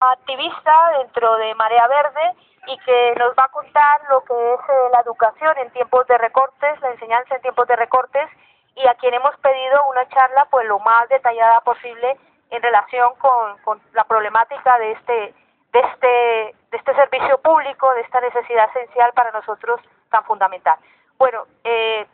activista dentro de Marea Verde y que nos va a contar lo que es la educación en tiempos de recortes, la enseñanza en tiempos de recortes, y a quien hemos pedido una charla pues lo más detallada posible en relación con la problemática de este servicio público, de esta necesidad esencial para nosotros tan fundamental. Bueno,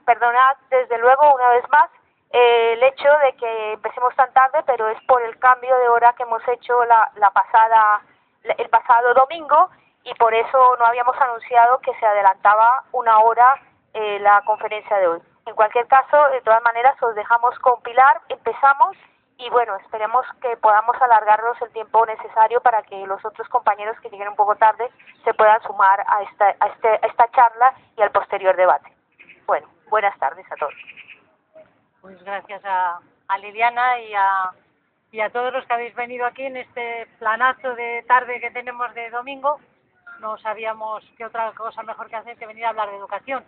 perdonad desde luego una vez más el hecho de que empecemos tan tarde, pero es por el cambio de hora que hemos hecho el pasado domingo, y por eso no habíamos anunciado que se adelantaba una hora la conferencia de hoy. En cualquier caso, de todas maneras, os dejamos con Pilar, empezamos, y bueno, esperemos que podamos alargarnos el tiempo necesario para que los otros compañeros que lleguen un poco tarde se puedan sumar a esta charla y al posterior debate. Bueno, buenas tardes a todos. Pues gracias a Liliana y a todos los que habéis venido aquí en este planazo de tarde que tenemos de domingo. No sabíamos qué otra cosa mejor que hacer que venir a hablar de educación.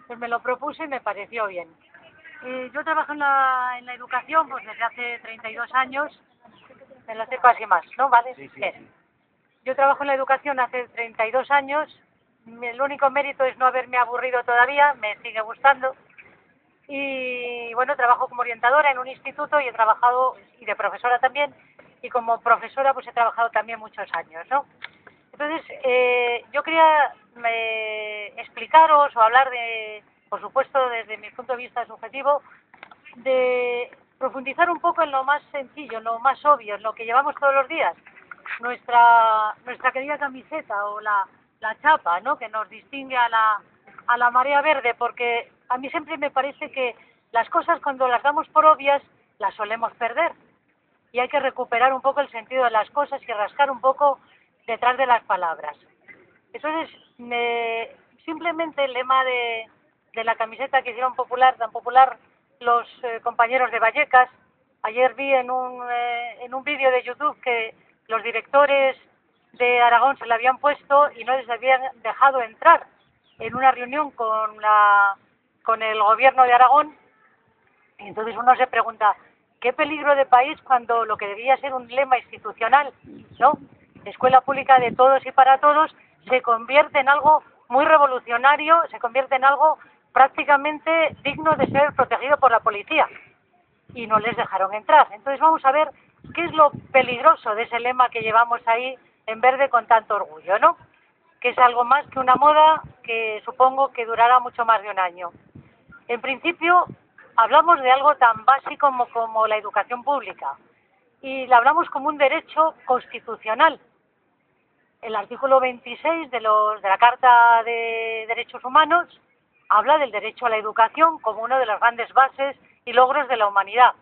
Pues me lo propuse y me pareció bien. Yo trabajo en la educación pues desde hace 32 años, me lo sé casi más, ¿no? ¿Vale? Sí. Yo trabajo en la educación hace 32 años, el único mérito es no haberme aburrido todavía, me sigue gustando. Y bueno, trabajo como orientadora en un instituto y he trabajado, y de profesora también, y como profesora pues he trabajado también muchos años, ¿no? Entonces, yo quería explicaros o hablar de, por supuesto, desde mi punto de vista subjetivo, de profundizar un poco en lo más sencillo, en lo más obvio, en lo que llevamos todos los días. Nuestra querida camiseta o la chapa, ¿no?, que nos distingue a la Marea Verde, porque a mí siempre me parece que las cosas cuando las damos por obvias las solemos perder y hay que recuperar un poco el sentido de las cosas y rascar un poco detrás de las palabras. Entonces, simplemente el lema de la camiseta que hicieron tan popular los compañeros de Vallecas. Ayer vi en un vídeo de YouTube que los directores de Aragón se la habían puesto y no les habían dejado entrar en una reunión con el gobierno de Aragón. Y entonces uno se pregunta, ¿qué peligro de país cuando lo que debía ser un lema institucional, ¿no?, escuela pública de todos y para todos, se convierte en algo muy revolucionario, se convierte en algo prácticamente digno de ser protegido por la policía? Y no les dejaron entrar. Entonces vamos a ver qué es lo peligroso de ese lema que llevamos ahí en verde con tanto orgullo, ¿no? Que es algo más que una moda que supongo que durará mucho más de un año. En principio, hablamos de algo tan básico como la educación pública y la hablamos como un derecho constitucional. El artículo 26 de la Carta de Derechos Humanos habla del derecho a la educación como una de las grandes bases y logros de la humanidad.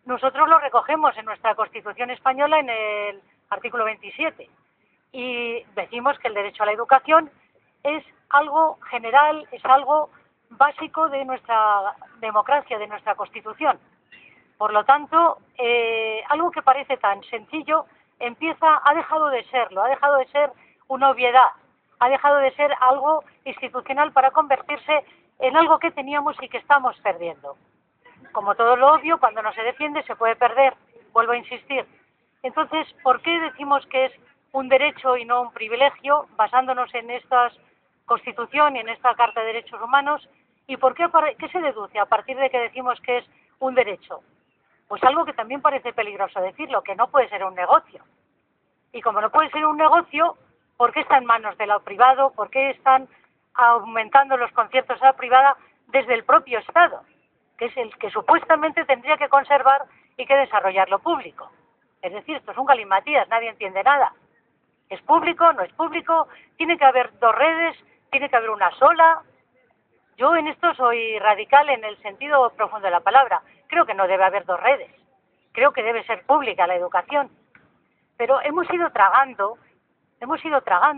Nosotros lo recogemos en nuestra Constitución española en el artículo 27 y decimos que el derecho a la educación es algo general, es algo básico de nuestra democracia, de nuestra Constitución. Por lo tanto, algo que parece tan sencillo ha dejado de serlo, ha dejado de ser una obviedad, ha dejado de ser algo institucional para convertirse en algo que teníamos y que estamos perdiendo. Como todo lo obvio, cuando no se defiende se puede perder, vuelvo a insistir. Entonces, ¿por qué decimos que es un derecho y no un privilegio, basándonos en esta Constitución y en esta Carta de Derechos Humanos? ¿Y por qué se deduce a partir de que decimos que es un derecho? Pues algo que también parece peligroso decirlo, que no puede ser un negocio. Y como no puede ser un negocio, ¿por qué está en manos de lo privado? ¿Por qué están aumentando los conciertos a la privada desde el propio Estado, que es el que supuestamente tendría que conservar y que desarrollar lo público? Es decir, esto es un galimatías, nadie entiende nada. ¿Es público? ¿No es público? ¿Tiene que haber dos redes? ¿Tiene que haber una sola? Yo en esto soy radical en el sentido profundo de la palabra. Creo que no debe haber dos redes. Creo que debe ser pública la educación. Pero hemos ido tragando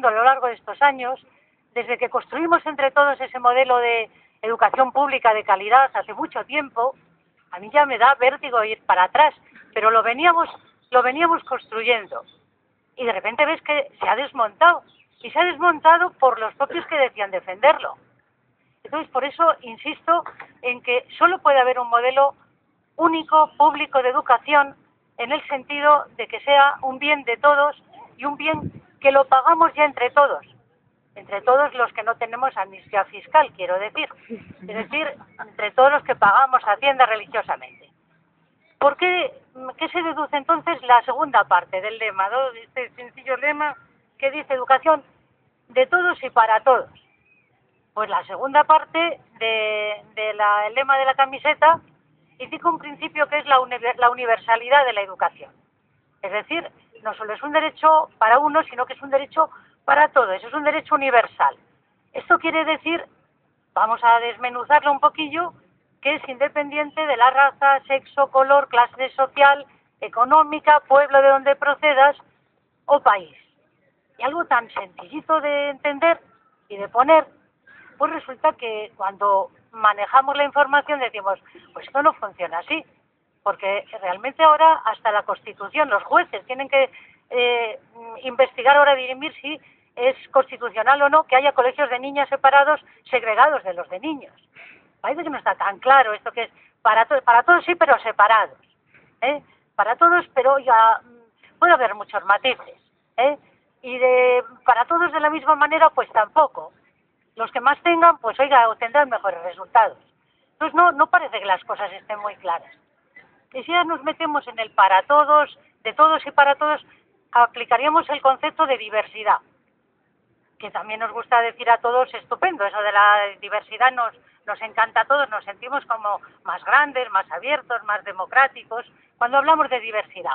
a lo largo de estos años, desde que construimos entre todos ese modelo de educación pública de calidad hace mucho tiempo. A mí ya me da vértigo ir para atrás, pero lo veníamos construyendo. Y de repente ves que se ha desmontado. Y se ha desmontado por los propios que decían defenderlo. Entonces, por eso insisto en que solo puede haber un modelo único, público de educación, en el sentido de que sea un bien de todos y un bien que lo pagamos ya entre todos los que no tenemos amnistía fiscal, quiero decir, es decir, entre todos los que pagamos Hacienda religiosamente. ¿Por qué? ¿Qué se deduce entonces la segunda parte del lema, ¿no? Este sencillo lema que dice educación de todos y para todos? Pues la segunda parte del lema de la camiseta indica un principio que es la universalidad de la educación. Es decir, no solo es un derecho para uno, sino que es un derecho para todos, es un derecho universal. Esto quiere decir, vamos a desmenuzarlo un poquillo, que es independiente de la raza, sexo, color, clase social, económica, pueblo de donde procedas o país. Y algo tan sencillito de entender y de poner, pues resulta que cuando manejamos la información decimos, pues esto no funciona así, porque realmente ahora hasta la Constitución, los jueces tienen que investigar ahora, dirimir si es constitucional o no que haya colegios de niñas separados, segregados de los de niños. Parece que no está tan claro esto que es para todos sí, pero separados. Para todos, pero ya puede haber muchos matices. Y para todos de la misma manera, pues tampoco. Los que más tengan, pues oiga, tendrán mejores resultados. Entonces no parece que las cosas estén muy claras. Y si ya nos metemos en el para todos, de todos y para todos, aplicaríamos el concepto de diversidad, que también nos gusta decir a todos, estupendo, eso de la diversidad nos encanta a todos, nos sentimos como más grandes, más abiertos, más democráticos, cuando hablamos de diversidad.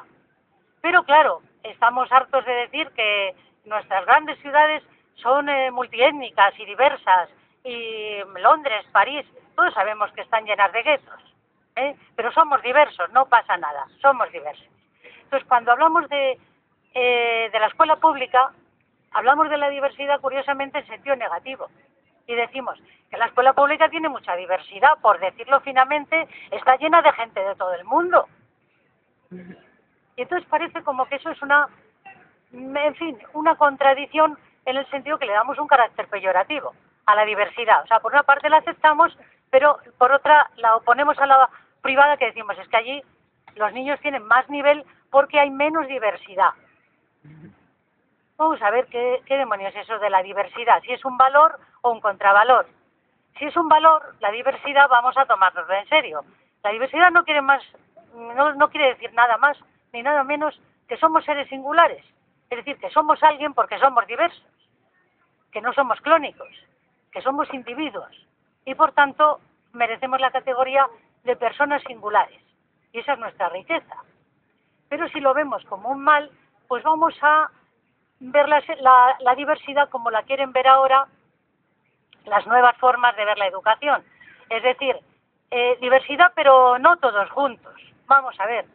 Pero claro, estamos hartos de decir que nuestras grandes ciudades son multiétnicas y diversas, y Londres, París, todos sabemos que están llenas de guetos, pero somos diversos, no pasa nada, somos diversos. Entonces, cuando hablamos de la escuela pública, hablamos de la diversidad curiosamente en sentido negativo. Y decimos que la escuela pública tiene mucha diversidad, por decirlo finamente, está llena de gente de todo el mundo. Y entonces parece como que eso es una contradicción en el sentido que le damos un carácter peyorativo a la diversidad. O sea, por una parte la aceptamos, pero por otra la oponemos a la privada, que decimos es que allí los niños tienen más nivel porque hay menos diversidad. Vamos a ver qué demonios es eso de la diversidad, si es un valor o un contravalor. Si es un valor, la diversidad, vamos a tomárnoslo en serio. La diversidad no quiere decir nada más ni nada menos que somos seres singulares. Es decir, que somos alguien porque somos diversos, que no somos clónicos, que somos individuos y por tanto merecemos la categoría de personas singulares. Y esa es nuestra riqueza. Pero si lo vemos como un mal, pues vamos a ver la diversidad como la quieren ver ahora las nuevas formas de ver la educación. Es decir, diversidad pero no todos juntos. Vamos a ver,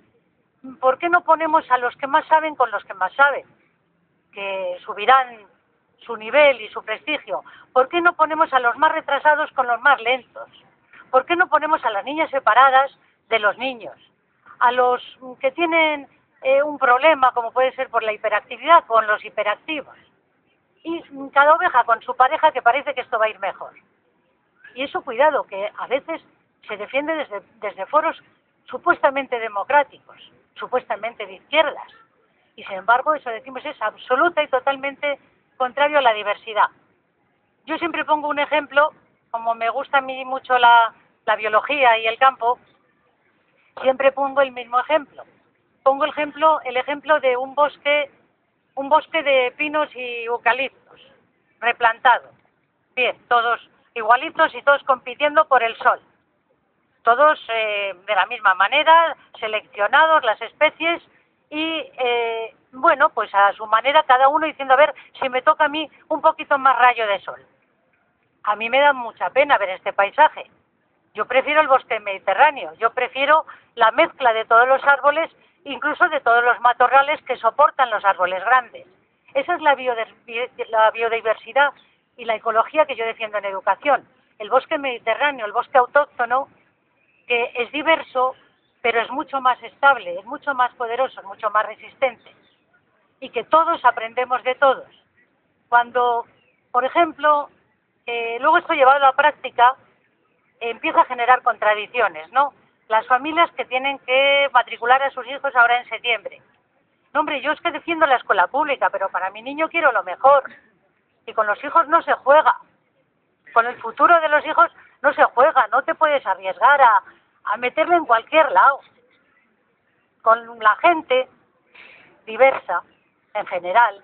¿por qué no ponemos a los que más saben con los que más saben? Que subirán su nivel y su prestigio. ¿Por qué no ponemos a los más retrasados con los más lentos? ¿Por qué no ponemos a las niñas separadas de los niños? A los que tienen un problema, como puede ser por la hiperactividad, con los hiperactivos. Y cada oveja con su pareja, que parece que esto va a ir mejor. Y eso, cuidado, que a veces se defiende desde foros supuestamente democráticos, supuestamente de izquierdas. Y sin embargo, eso decimos es absoluta y totalmente contrario a la diversidad. Yo siempre pongo un ejemplo, como me gusta a mí mucho la biología y el campo, siempre pongo el mismo ejemplo. Pongo el ejemplo de un bosque de pinos y eucaliptos, replantado. Bien, todos igualitos y todos compitiendo por el sol. Todos de la misma manera, seleccionados las especies y, pues a su manera cada uno diciendo, a ver si me toca a mí un poquito más rayo de sol. A mí me da mucha pena ver este paisaje. Yo prefiero el bosque mediterráneo, yo prefiero la mezcla de todos los árboles, incluso de todos los matorrales que soportan los árboles grandes. Esa es la biodiversidad y la ecología que yo defiendo en educación. El bosque mediterráneo, el bosque autóctono, que es diverso, pero es mucho más estable, es mucho más poderoso, es mucho más resistente. Y que todos aprendemos de todos. Cuando, por ejemplo, luego esto llevado a la práctica, empieza a generar contradicciones, ¿no? Las familias que tienen que matricular a sus hijos ahora en septiembre. No, hombre, yo es que defiendo la escuela pública, pero para mi niño quiero lo mejor. Y con los hijos no se juega. Con el futuro de los hijos no se juega, no te puedes arriesgar a meterlo en cualquier lado. Con la gente diversa, en general.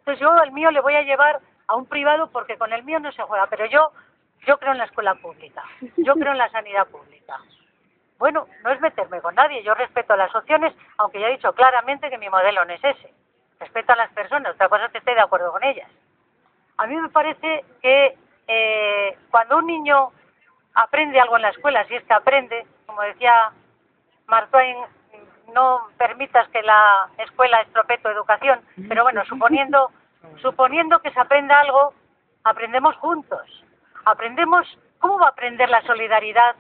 Entonces yo el mío le voy a llevar a un privado porque con el mío no se juega, pero yo creo en la escuela pública, yo creo en la sanidad pública. Bueno, no es meterme con nadie, yo respeto las opciones, aunque ya he dicho claramente que mi modelo no es ese. Respeto a las personas, otra cosa es que esté de acuerdo con ellas. A mí me parece que cuando un niño aprende algo en la escuela, si es que aprende, como decía Mark Twain, no permitas que la escuela estropee tu educación, pero bueno, suponiendo que se aprenda algo, aprendemos juntos. Aprendemos, ¿cómo va a aprender la solidaridad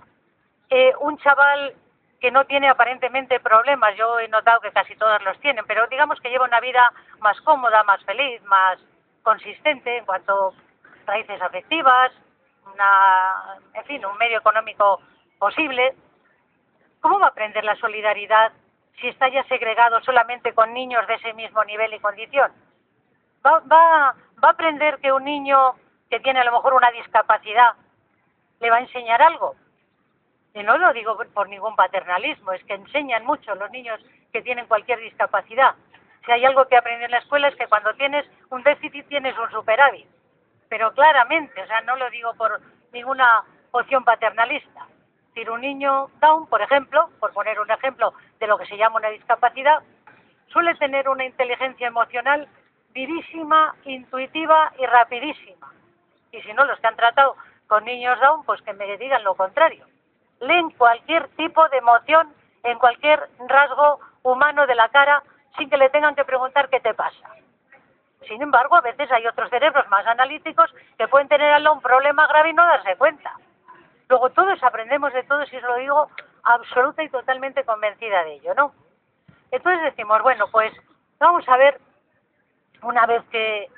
un chaval que no tiene aparentemente problemas? Yo he notado que casi todos los tienen, pero digamos que lleva una vida más cómoda, más feliz, más consistente en cuanto a raíces afectivas, en fin, un medio económico posible. ¿Cómo va a aprender la solidaridad si está ya segregado solamente con niños de ese mismo nivel y condición? ¿Va a aprender que un niño que tiene a lo mejor una discapacidad le va a enseñar algo? Y no lo digo por ningún paternalismo, es que enseñan mucho los niños que tienen cualquier discapacidad. Si hay algo que aprender en la escuela es que cuando tienes un déficit tienes un superávit. Pero claramente, o sea, no lo digo por ninguna opción paternalista. Es decir, un niño Down, por ejemplo, por poner un ejemplo de lo que se llama una discapacidad, suele tener una inteligencia emocional vivísima, intuitiva y rapidísima. Y si no, los que han tratado con niños Down, pues que me digan lo contrario. Leen cualquier tipo de emoción en cualquier rasgo humano de la cara sin que le tengan que preguntar qué te pasa. Sin embargo, a veces hay otros cerebros más analíticos que pueden tener al lado un problema grave y no darse cuenta. Luego todos aprendemos de todos y os lo digo absoluta y totalmente convencida de ello, ¿no? Entonces decimos, bueno, pues vamos a ver, una vez que...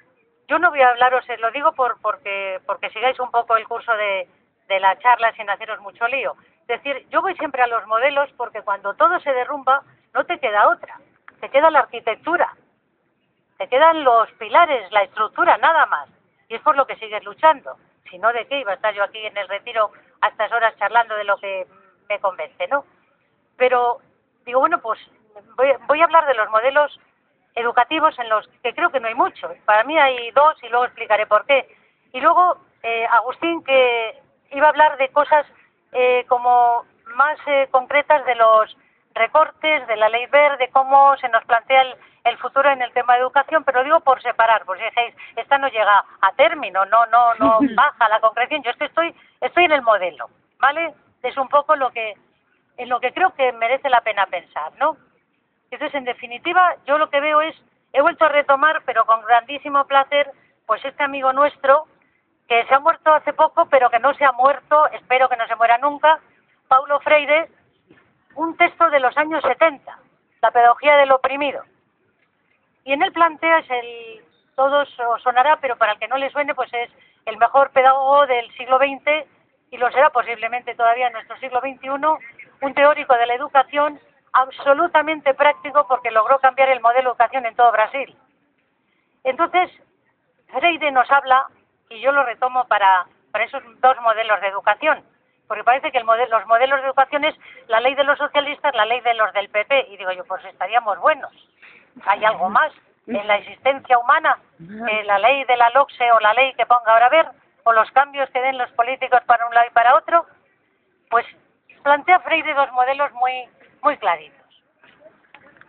Yo no voy a hablaros, lo digo porque sigáis un poco el curso de la charla sin haceros mucho lío. Es decir, yo voy siempre a los modelos porque cuando todo se derrumba no te queda otra, te queda la arquitectura, te quedan los pilares, la estructura, nada más. Y es por lo que sigues luchando. Si no, ¿de qué iba a estar yo aquí en el retiro a estas horas charlando de lo que me convence, ¿no? Pero digo, bueno, pues voy a hablar de los modelos educativos en los que creo que no hay mucho. Para mí hay dos y luego explicaré por qué. Y luego Agustín, que iba a hablar de cosas como más concretas de los recortes, de la ley verde, cómo se nos plantea el futuro en el tema de educación, pero digo por separar, pues si dijéis, esta no llega a término, no baja la concreción, yo es que estoy en el modelo, ¿vale? Es un poco en lo que creo que merece la pena pensar, ¿no? Entonces, en definitiva, yo lo que veo es, he vuelto a retomar, pero con grandísimo placer, pues este amigo nuestro, que se ha muerto hace poco, pero que no se ha muerto, espero que no se muera nunca, Paulo Freire, un texto de los años 70, La pedagogía del oprimido. Y en él plantea, todos os sonará, pero para el que no le suene, pues es el mejor pedagogo del siglo XX, y lo será posiblemente todavía en nuestro siglo XXI, un teórico de la educación absolutamente práctico porque logró cambiar el modelo de educación en todo Brasil. Entonces, Freire nos habla, y yo lo retomo para esos dos modelos de educación, porque parece que los modelos de educación es la ley de los socialistas, la ley de los del PP, y digo yo, pues estaríamos buenos. ¿Hay algo más en la existencia humana? ¿La ley de la LOCSE o la ley que ponga ahora a ver? ¿O los cambios que den los políticos para un lado y para otro? Pues plantea Freire dos modelos muy claritos.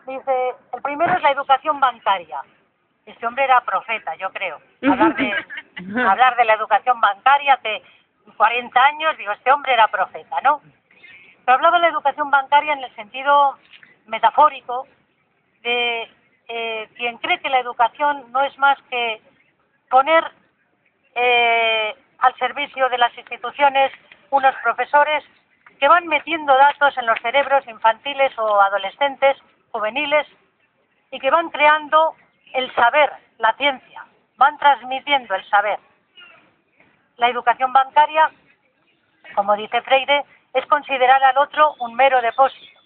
Dice, el primero es la educación bancaria. Este hombre era profeta, yo creo. Hablar de la educación bancaria hace 40 años, digo, este hombre era profeta, ¿no? Pero hablaba de la educación bancaria en el sentido metafórico de quien cree que la educación no es más que poner al servicio de las instituciones unos profesores que van metiendo datos en los cerebros infantiles o adolescentes, juveniles, y que van creando el saber, la ciencia, van transmitiendo el saber. La educación bancaria, como dice Freire, es considerar al otro un mero depósito.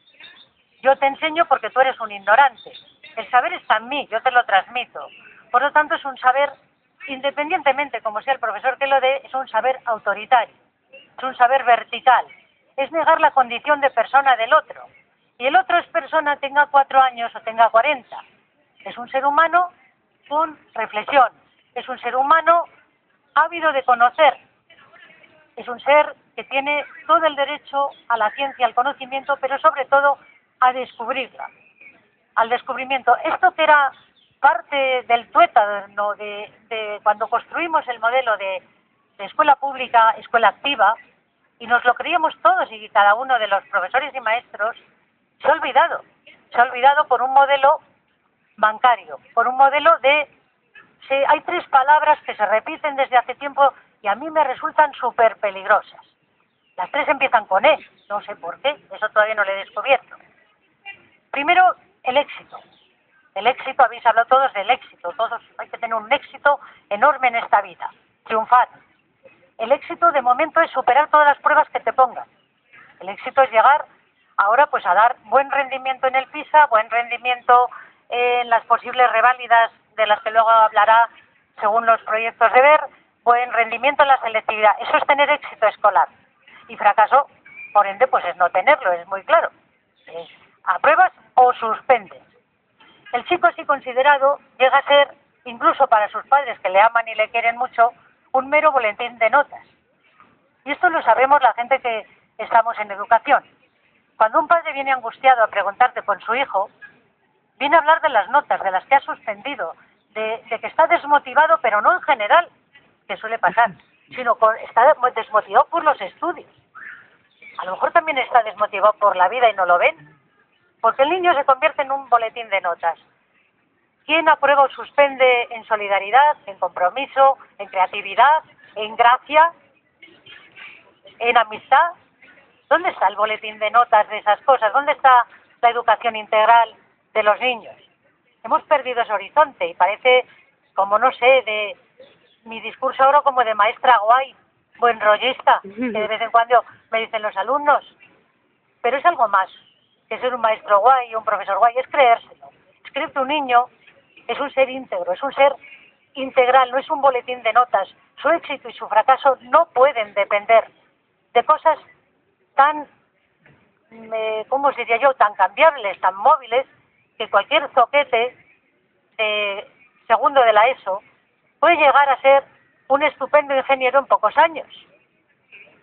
Yo te enseño porque tú eres un ignorante. El saber está en mí, yo te lo transmito. Por lo tanto, es un saber, independientemente como sea el profesor que lo dé, es un saber autoritario, es un saber vertical. Es negar la condición de persona del otro. Y el otro es persona, tenga 4 años o tenga 40. Es un ser humano con reflexión. Es un ser humano ávido de conocer. Es un ser que tiene todo el derecho a la ciencia, al conocimiento, pero sobre todo a descubrirla, al descubrimiento. Esto que era parte del tuétano de cuando construimos el modelo de escuela pública, escuela activa, y nos lo creíamos todos y cada uno de los profesores y maestros, se ha olvidado. Se ha olvidado por un modelo bancario, por un modelo de... hay 3 palabras que se repiten desde hace tiempo y a mí me resultan súper peligrosas. Las 3 empiezan con E, no sé por qué, eso todavía no lo he descubierto. Primero, el éxito. El éxito, habéis hablado todos del éxito, todos hay que tener un éxito enorme en esta vida, triunfar. El éxito de momento es superar todas las pruebas que te pongan. El éxito es llegar ahora pues a dar buen rendimiento en el PISA, buen rendimiento en las posibles reválidas de las que luego hablará según los proyectos de ver, buen rendimiento en la selectividad. Eso es tener éxito escolar. Y fracaso, por ende, pues es no tenerlo, es muy claro. Apruebas o suspendes. El chico así considerado llega a ser, incluso para sus padres que le aman y le quieren mucho, un mero boletín de notas. Y esto lo sabemos la gente que estamos en educación. Cuando un padre viene angustiado a preguntarte por su hijo, viene a hablar de las notas, de las que ha suspendido, de que está desmotivado, pero no en general, que suele pasar, sino está desmotivado por los estudios. A lo mejor también está desmotivado por la vida y no lo ven, porque el niño se convierte en un boletín de notas. ¿Quién aprueba o suspende en solidaridad, en compromiso, en creatividad, en gracia, en amistad? ¿Dónde está el boletín de notas de esas cosas? ¿Dónde está la educación integral de los niños? Hemos perdido ese horizonte y parece, como no sé, de mi discurso ahora como de maestra guay, buen rollista, que de vez en cuando me dicen los alumnos. Pero es algo más que ser un maestro guay, un profesor guay, es creérselo. Es creer que un niño es un ser íntegro, es un ser integral, no es un boletín de notas. Su éxito y su fracaso no pueden depender de cosas tan, ¿cómo diría yo?, tan cambiables, tan móviles, que cualquier zoquete de segundo de la ESO puede llegar a ser un estupendo ingeniero en pocos años.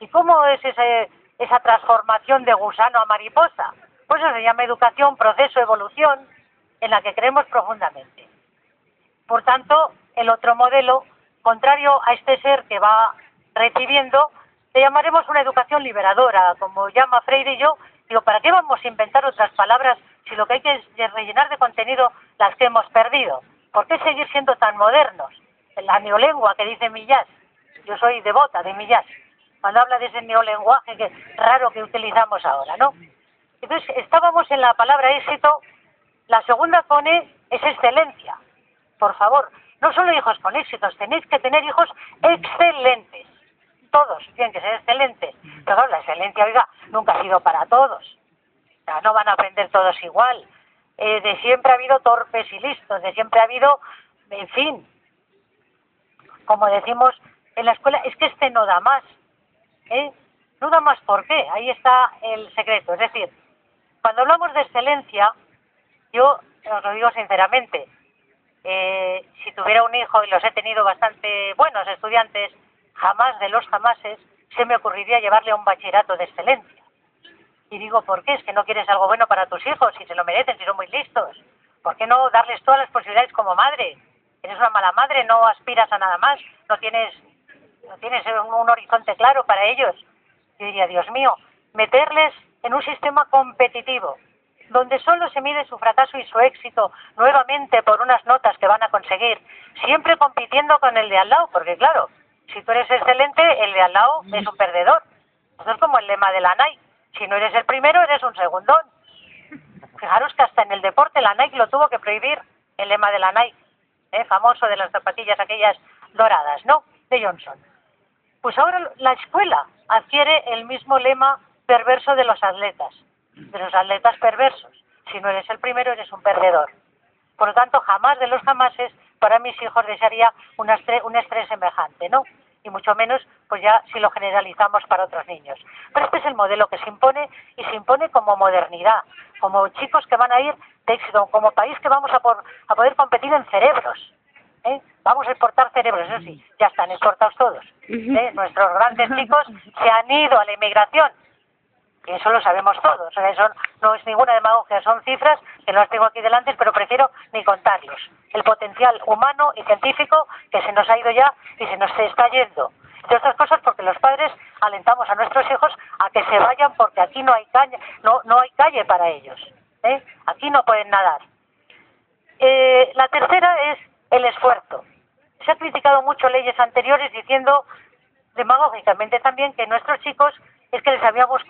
¿Y cómo es esa transformación de gusano a mariposa? Pues eso se llama educación, proceso, evolución, en la que creemos profundamente. Por tanto, el otro modelo, contrario a este ser que va recibiendo, le llamaremos una educación liberadora, como llama Freire y yo. Digo, ¿para qué vamos a inventar otras palabras si lo que hay que es rellenar de contenido las que hemos perdido? ¿Por qué seguir siendo tan modernos? La neolengua que dice Millás, yo soy devota de Millás, cuando habla de ese neolenguaje que raro que utilizamos ahora, ¿no? Entonces, estábamos en la palabra éxito, la segunda con E es excelencia. Por favor, no solo hijos con éxitos, tenéis que tener hijos excelentes. Todos tienen que ser excelentes. Pero claro, la excelencia, oiga, nunca ha sido para todos. O sea, no van a aprender todos igual. De siempre ha habido torpes y listos, de siempre ha habido, en fin, como decimos en la escuela, es que este no da más. No da más, ¿por qué? Ahí está el secreto. Es decir, cuando hablamos de excelencia, yo os lo digo sinceramente, si tuviera un hijo, y los he tenido bastante buenos estudiantes, jamás de los jamases se me ocurriría llevarle a un bachillerato de excelencia. Y digo, ¿por qué? Es que no quieres algo bueno para tus hijos, si se lo merecen, si son muy listos. ¿Por qué no darles todas las posibilidades como madre? Eres una mala madre, no aspiras a nada más, no tienes un horizonte claro para ellos. Yo diría, Dios mío, meterles en un sistema competitivo, donde solo se mide su fracaso y su éxito nuevamente por unas notas que van a conseguir, siempre compitiendo con el de al lado, porque claro, si tú eres excelente, el de al lado es un perdedor. Eso es como el lema de la Nike, si no eres el primero, eres un segundón. Fijaros que hasta en el deporte la Nike lo tuvo que prohibir, el lema de la Nike, famoso de las zapatillas aquellas doradas, ¿no?, de Johnson. Pues ahora la escuela adquiere el mismo lema perverso de los atletas perversos. Si no eres el primero, eres un perdedor. Por lo tanto, jamás de los jamases para mis hijos desearía un estrés semejante, ¿no? Y mucho menos, pues ya si lo generalizamos para otros niños. Pero este es el modelo que se impone, y se impone como modernidad, como chicos que van a ir de éxito, como país que vamos a poder competir en cerebros. Vamos a exportar cerebros, eso sí, ya están exportados todos. Nuestros grandes chicos se han ido a la inmigración, y eso lo sabemos todos. O sea, eso no es ninguna demagogia, son cifras que no las tengo aquí delante, pero prefiero ni contarlos. El potencial humano y científico que se nos ha ido ya y se nos está yendo. Entre otras cosas porque los padres alentamos a nuestros hijos a que se vayan, porque aquí no hay calle, no hay calle para ellos. Aquí no pueden nadar. La tercera es el esfuerzo. Se ha criticado mucho leyes anteriores diciendo, demagógicamente también, que nuestros chicos es que les habíamos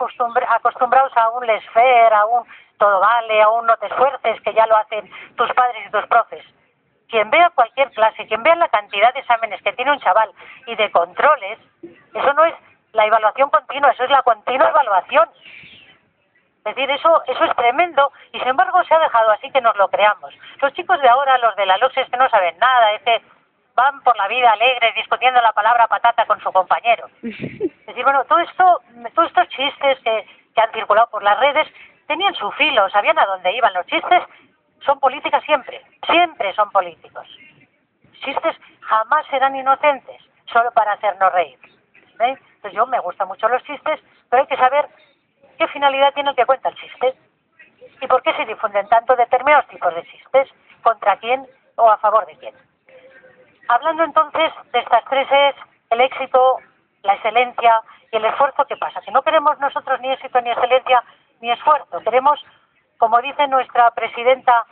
acostumbrados a un laissez-faire, a un todo vale, a un no te esfuerces, que ya lo hacen tus padres y tus profes. Quien vea cualquier clase, quien vea la cantidad de exámenes que tiene un chaval y de controles, eso no es la evaluación continua, eso es la continua evaluación. Es decir, eso es tremendo, y sin embargo se ha dejado así que nos lo creamos. Los chicos de ahora, los de la LOS, que no saben nada, van por la vida alegres discutiendo la palabra patata con su compañero. Es decir, bueno, todos estos chistes que han circulado por las redes tenían su filo, sabían a dónde iban. Los chistes son políticas siempre son políticos. Los chistes jamás serán inocentes, solo para hacernos reír. Entonces yo me gustan mucho los chistes, pero hay que saber qué finalidad tiene el que cuenta el chiste y por qué se difunden tanto determinados tipos de chistes, contra quién o a favor de quién. Hablando entonces de estas tres es el éxito, la excelencia y el esfuerzo. ¿Qué pasa? Que no queremos nosotros ni éxito, ni excelencia, ni esfuerzo. Queremos, como dice nuestra presidenta,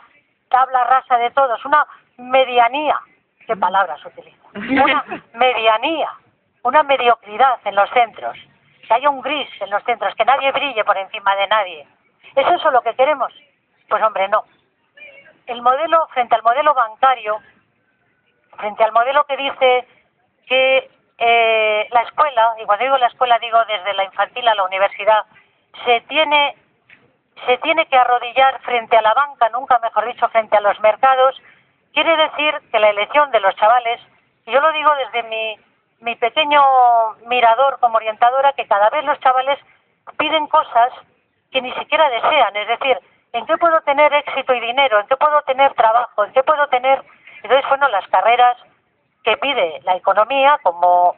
tabla rasa de todos, una medianía. ¿Qué palabras utiliza? Una medianía, una mediocridad en los centros. Que haya un gris en los centros, que nadie brille por encima de nadie. ¿Es eso lo que queremos? Pues hombre, no. El modelo, frente al modelo bancario, frente al modelo que dice que la escuela, y cuando digo la escuela digo desde la infantil a la universidad, se tiene que arrodillar frente a la banca, nunca mejor dicho, frente a los mercados, quiere decir que la elección de los chavales, y yo lo digo desde mi pequeño mirador como orientadora, que cada vez los chavales piden cosas que ni siquiera desean, es decir, ¿en qué puedo tener éxito y dinero? ¿En qué puedo tener trabajo? ¿En qué puedo tener...? Entonces, bueno, las carreras que pide la economía, como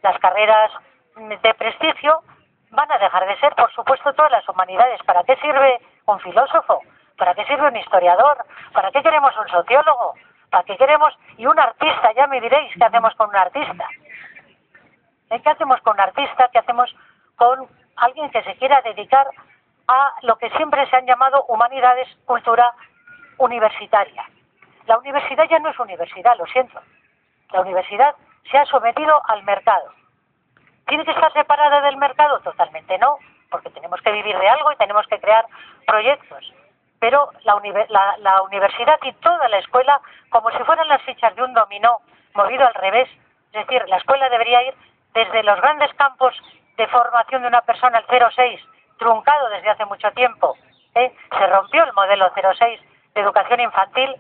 las carreras de prestigio, van a dejar de ser, por supuesto, todas las humanidades. ¿Para qué sirve un filósofo? ¿Para qué sirve un historiador? ¿Para qué queremos un sociólogo? ¿Para qué queremos...? Y un artista, ya me diréis, ¿qué hacemos con un artista? ¿Qué hacemos con un artista? ¿Qué hacemos con alguien que se quiera dedicar a lo que siempre se han llamado humanidades, cultura universitaria? La universidad ya no es universidad, lo siento. La universidad se ha sometido al mercado. ¿Tiene que estar separada del mercado? Totalmente no, porque tenemos que vivir de algo y tenemos que crear proyectos. Pero la universidad y toda la escuela, como si fueran las fichas de un dominó movido al revés, es decir, la escuela debería ir desde los grandes campos de formación de una persona, el 0,6, truncado desde hace mucho tiempo. Se rompió el modelo 0,6 de educación infantil,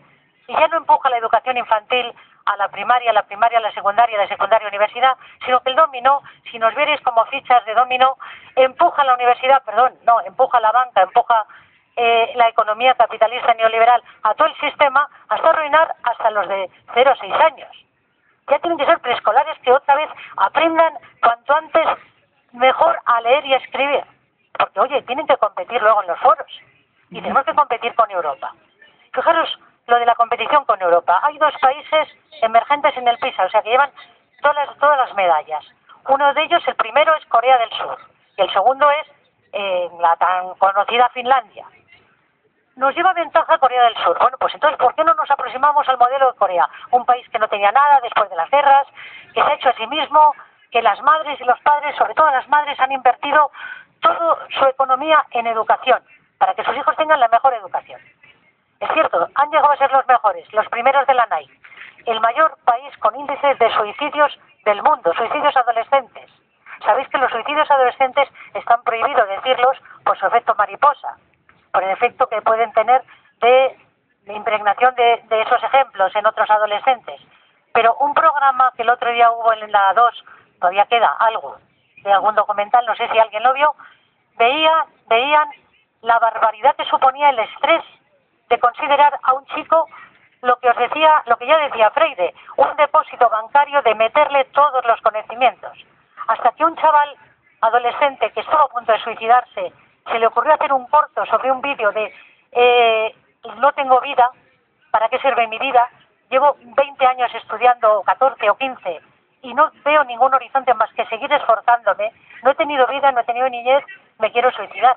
y ya no empuja la educación infantil a la primaria, a la secundaria a universidad, sino que el dominó, si nos vierais como fichas de dominó, empuja a la universidad, empuja a la banca, empuja la economía capitalista neoliberal a todo el sistema, hasta arruinar hasta los de 0 a 6 años. Ya tienen que ser preescolares que otra vez aprendan cuanto antes mejor a leer y a escribir. Porque, oye, tienen que competir luego en los foros. Y tenemos que competir con Europa. Fijaros lo de la competición con Europa. Hay 2 países emergentes en el PISA, o sea que llevan todas las medallas. Uno de ellos, el primero, es Corea del Sur. Y el segundo es la tan conocida Finlandia. Nos lleva ventaja Corea del Sur. Bueno, pues entonces, ¿por qué no nos aproximamos al modelo de Corea? Un país que no tenía nada después de las guerras, que se ha hecho a sí mismo, que las madres y los padres, sobre todo las madres, han invertido toda su economía en educación, para que sus hijos tengan la mejor educación. Es cierto, han llegado a ser los mejores, los primeros de la NAI. El mayor país con índices de suicidios del mundo, suicidios adolescentes. Sabéis que los suicidios adolescentes están prohibidos decirlos por su efecto mariposa, por el efecto que pueden tener de impregnación de esos ejemplos en otros adolescentes. Pero un programa que el otro día hubo en la 2, todavía queda algo, de algún documental, no sé si alguien lo vio, veían la barbaridad que suponía el estrés de considerar a un chico lo que ya decía Freire, un depósito bancario de meterle todos los conocimientos. Hasta que un chaval adolescente que estuvo a punto de suicidarse, se le ocurrió hacer un corto sobre un vídeo de no tengo vida, ¿para qué sirve mi vida? Llevo 20 años estudiando, 14 o 15, y no veo ningún horizonte más que seguir esforzándome. No he tenido vida, no he tenido niñez, me quiero suicidar.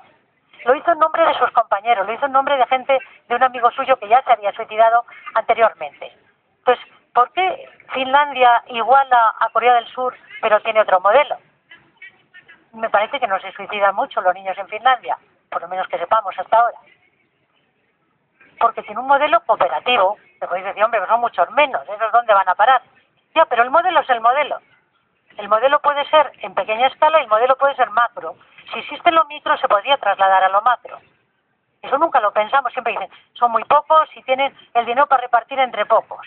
Lo hizo en nombre de sus compañeros, lo hizo en nombre de gente, de un amigo suyo que ya se había suicidado anteriormente. Entonces, ¿por qué Finlandia iguala a Corea del Sur, pero tiene otro modelo? Me parece que no se suicidan mucho los niños en Finlandia, por lo menos que sepamos hasta ahora. Porque tiene un modelo cooperativo. Te podéis decir, hombre, pero son muchos menos, ¿esos dónde van a parar? Ya, pero el modelo es el modelo. El modelo puede ser en pequeña escala y el modelo puede ser macro. Si existe lo micro, se podría trasladar a lo macro. Eso nunca lo pensamos, siempre dicen, son muy pocos y tienen el dinero para repartir entre pocos.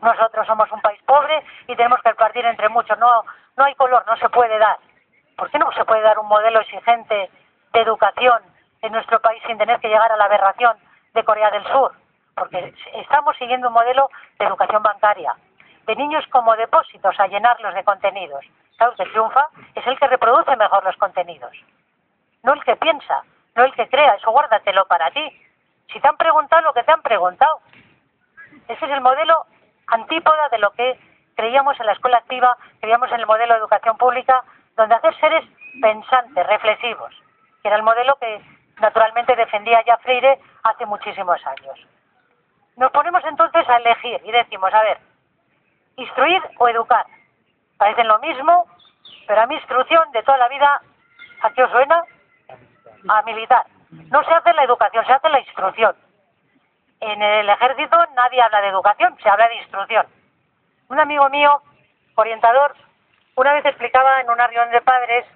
Nosotros somos un país pobre y tenemos que repartir entre muchos. No hay color, no se puede dar. ¿Por qué no se puede dar un modelo exigente de educación en nuestro país sin tener que llegar a la aberración de Corea del Sur? Porque estamos siguiendo un modelo de educación bancaria, de niños como depósitos a llenarlos de contenidos. Claro, el que triunfa es el que reproduce mejor los contenidos, no el que piensa, no el que crea. Eso guárdatelo para ti. Si te han preguntado lo que te han preguntado. Ese es el modelo antípoda de lo que creíamos en la escuela activa, creíamos en el modelo de educación pública, donde hacer seres pensantes, reflexivos, que era el modelo que naturalmente defendía ya Freire hace muchísimos años. Nos ponemos entonces a elegir y decimos, a ver, instruir o educar. Parecen lo mismo, pero a mi instrucción de toda la vida, ¿a qué os suena? A militar. No se hace la educación, se hace la instrucción. En el ejército nadie habla de educación, se habla de instrucción. Un amigo mío, orientador, una vez explicaba en una reunión de padres,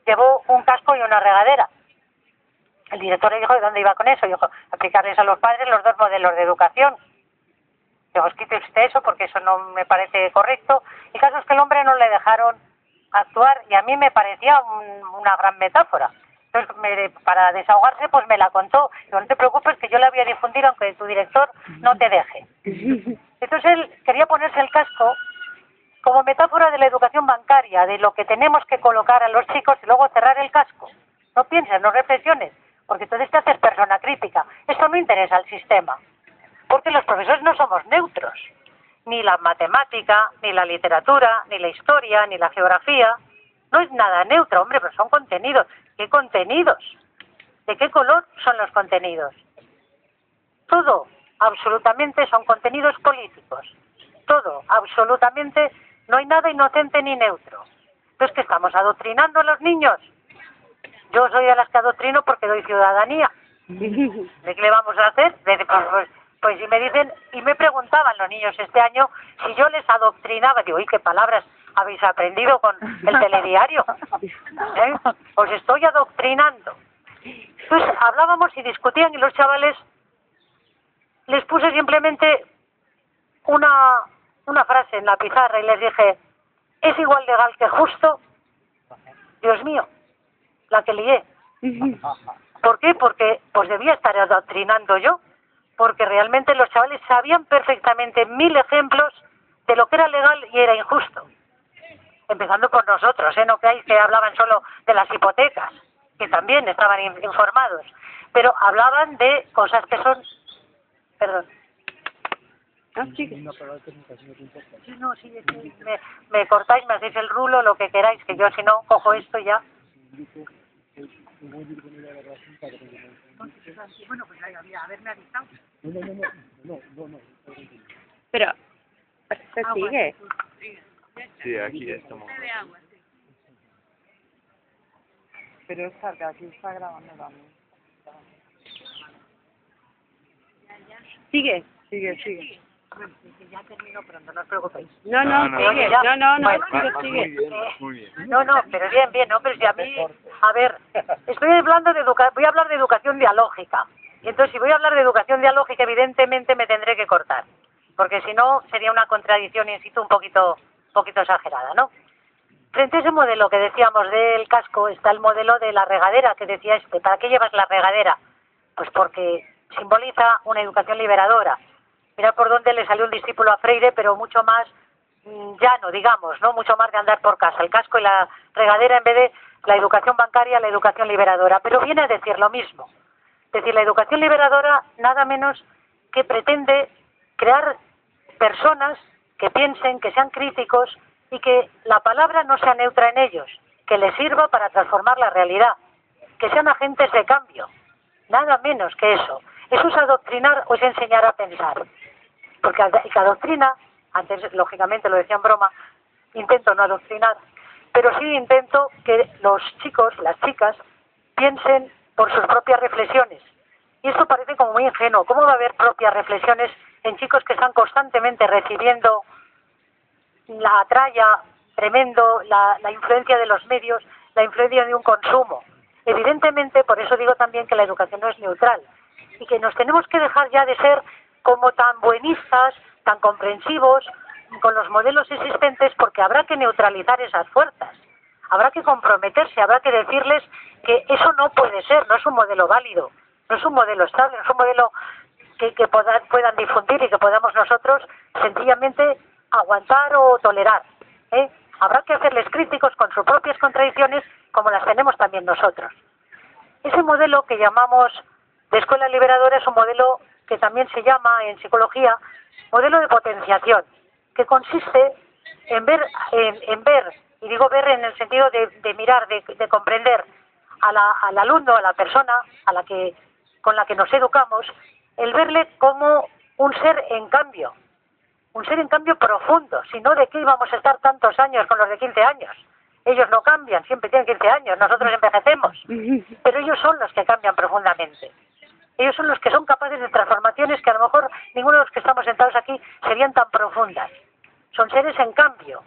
llevó un casco y una regadera. El director le dijo de dónde iba con eso. Dijo, aplicarles a los padres los dos modelos de educación. Digo, quite usted eso porque eso no me parece correcto. El caso es que el hombre no le dejaron actuar y a mí me parecía una gran metáfora. Entonces, para desahogarse, pues me la contó. Digo, no te preocupes que yo la voy a difundir aunque tu director no te deje. Entonces él quería ponerse el casco como metáfora de la educación bancaria, de lo que tenemos que colocar a los chicos y luego cerrar el casco. No pienses, no reflexiones, porque entonces te haces persona crítica. Esto no interesa al sistema, porque los profesores no somos neutros. Ni la matemática, ni la literatura, ni la historia, ni la geografía. No es nada neutro, hombre, pero son contenidos. ¿Qué contenidos? ¿De qué color son los contenidos? Todo, absolutamente, son contenidos políticos. Todo, absolutamente, no hay nada inocente ni neutro. Entonces, ¿qué estamos adoctrinando a los niños? Yo soy de las que adoctrino porque doy ciudadanía. ¿De qué le vamos a hacer? Pues si me dicen, y me preguntaban los niños este año, si yo les adoctrinaba, digo, uy, qué palabras habéis aprendido con el telediario. Os estoy adoctrinando. Entonces hablábamos y discutían y los chavales les puse simplemente una frase en la pizarra y les dije, ¿es igual legal que justo? Dios mío, la que lié. ¿Por qué? Porque pues debía estar adoctrinando yo, porque realmente los chavales sabían perfectamente 1000 ejemplos de lo que era legal y era injusto. Empezando por nosotros, no creáis que hablaban solo de las hipotecas, que también estaban informados, pero hablaban de cosas que son... Perdón. ¿No, chicos? Sí, no, sí, es que me cortáis, me hacéis el rulo, lo que queráis, que yo si no cojo esto y ya. Bueno, pues haberme avisado. No. Pero, ¿se sigue? Sí, aquí estamos. Pero está que aquí está grabando también. Sigue. Bueno, ya termino pronto, no os preocupéis. No, sigue. Sigue. Muy bien. No, pero bien, no, pero si a mí, a ver, voy a hablar de educación dialógica. Y entonces, si voy a hablar de educación dialógica, evidentemente me tendré que cortar, porque si no sería una contradicción in situ un poquito exagerada, ¿no? Frente a ese modelo que decíamos del casco está el modelo de la regadera, que decía ¿para qué llevas la regadera? Pues porque simboliza una educación liberadora. Mira por dónde le salió un discípulo a Freire, pero mucho más llano, digamos, ¿no? Mucho más de andar por casa. El casco y la regadera en vez de la educación bancaria, la educación liberadora. Pero viene a decir lo mismo. Es decir, la educación liberadora nada menos que pretende crear personas que piensen, que sean críticos y que la palabra no sea neutra en ellos, que les sirva para transformar la realidad, que sean agentes de cambio, nada menos que eso. ¿Eso es adoctrinar o es enseñar a pensar? Porque que adoctrina, antes lógicamente lo decía en broma, intento no adoctrinar, pero sí intento que los chicos, las chicas, piensen por sus propias reflexiones. Y esto parece como muy ingenuo. ¿Cómo va a haber propias reflexiones en chicos que están constantemente recibiendo la tralla tremendo, la influencia de los medios, la influencia de un consumo? Evidentemente, por eso digo también que la educación no es neutral y que nos tenemos que dejar ya de ser como tan buenistas, tan comprensivos con los modelos existentes, porque habrá que neutralizar esas fuerzas, habrá que comprometerse, habrá que decirles que eso no puede ser, no es un modelo válido, no es un modelo estable, no es un modelo que puedan difundir y que podamos nosotros sencillamente aguantar o tolerar, ¿eh? Habrá que hacerles críticos con sus propias contradicciones, como las tenemos también nosotros. Ese modelo que llamamos de escuela liberadora es un modelo que también se llama en psicología modelo de potenciación, que consiste en ver, y digo ver en el sentido de mirar, de comprender al alumno, a la persona con la que nos educamos, el verle como un ser en cambio profundo. Si no, ¿de qué íbamos a estar tantos años con los de 15 años? Ellos no cambian, siempre tienen 15 años, nosotros envejecemos, pero ellos son los que cambian profundamente. Ellos son los que son capaces de transformaciones que a lo mejor ninguno de los que estamos sentados aquí serían tan profundas. Son seres en cambio.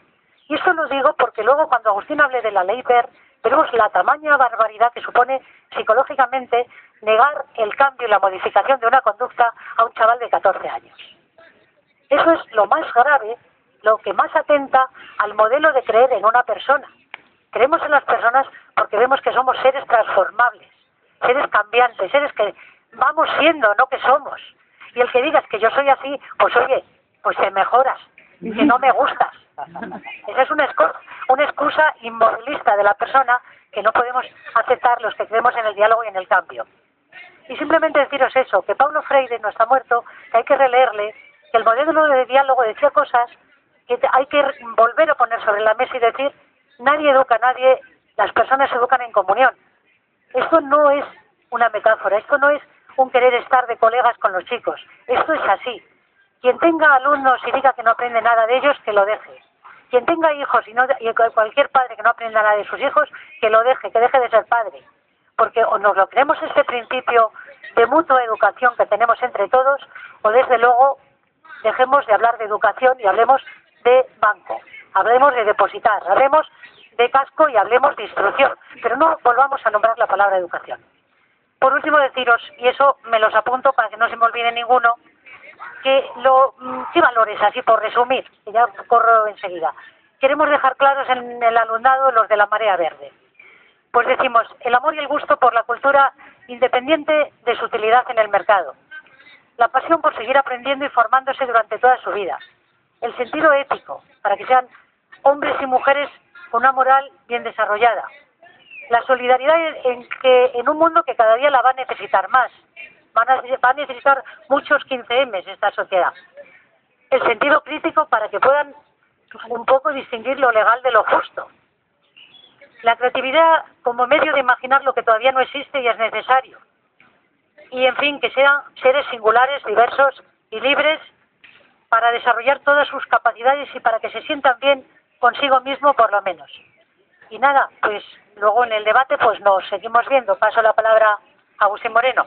Y esto lo digo porque luego cuando Agustín hable de la ley Ver, veremos la tamaña barbaridad que supone psicológicamente negar el cambio y la modificación de una conducta a un chaval de 14 años. Eso es lo más grave, lo que más atenta al modelo de creer en una persona. Creemos en las personas porque vemos que somos seres transformables, seres cambiantes, seres que vamos siendo, no que somos. Y el que digas que yo soy así, pues oye, pues te mejoras, que no me gustas. Esa es una excusa inmovilista de la persona que no podemos aceptar los que creemos en el diálogo y en el cambio. Y simplemente deciros eso, que Paulo Freire no está muerto, que hay que releerle, que el modelo de diálogo decía cosas que hay que volver a poner sobre la mesa y decir, nadie educa a nadie, las personas se educan en comunión. Esto no es una metáfora, esto no es un querer estar de colegas con los chicos, esto es así. Quien tenga alumnos y diga que no aprende nada de ellos, que lo deje. Quien tenga hijos y cualquier padre que no aprenda nada de sus hijos, que lo deje, que deje de ser padre. Porque o nos lo creemos este principio de mutua educación que tenemos entre todos, o desde luego dejemos de hablar de educación y hablemos de banco, hablemos de depositar, hablemos de casco y hablemos de instrucción, pero no volvamos a nombrar la palabra educación. Por último deciros, y eso me los apunto para que no se me olvide ninguno, ¿qué valores, así por resumir, que ya corro enseguida, queremos dejar claros en el alumnado los de la marea verde? Pues decimos, el amor y el gusto por la cultura independiente de su utilidad en el mercado, la pasión por seguir aprendiendo y formándose durante toda su vida, el sentido ético, para que sean hombres y mujeres con una moral bien desarrollada, la solidaridad en un mundo que cada día la va a necesitar más, va a necesitar muchos 15Ms esta sociedad, el sentido crítico para que puedan un poco distinguir lo legal de lo justo, la creatividad como medio de imaginar lo que todavía no existe y es necesario, y en fin, que sean seres singulares, diversos y libres para desarrollar todas sus capacidades y para que se sientan bien consigo mismo por lo menos. Y nada, pues luego en el debate pues nos seguimos viendo. Paso la palabra a Agustín Moreno.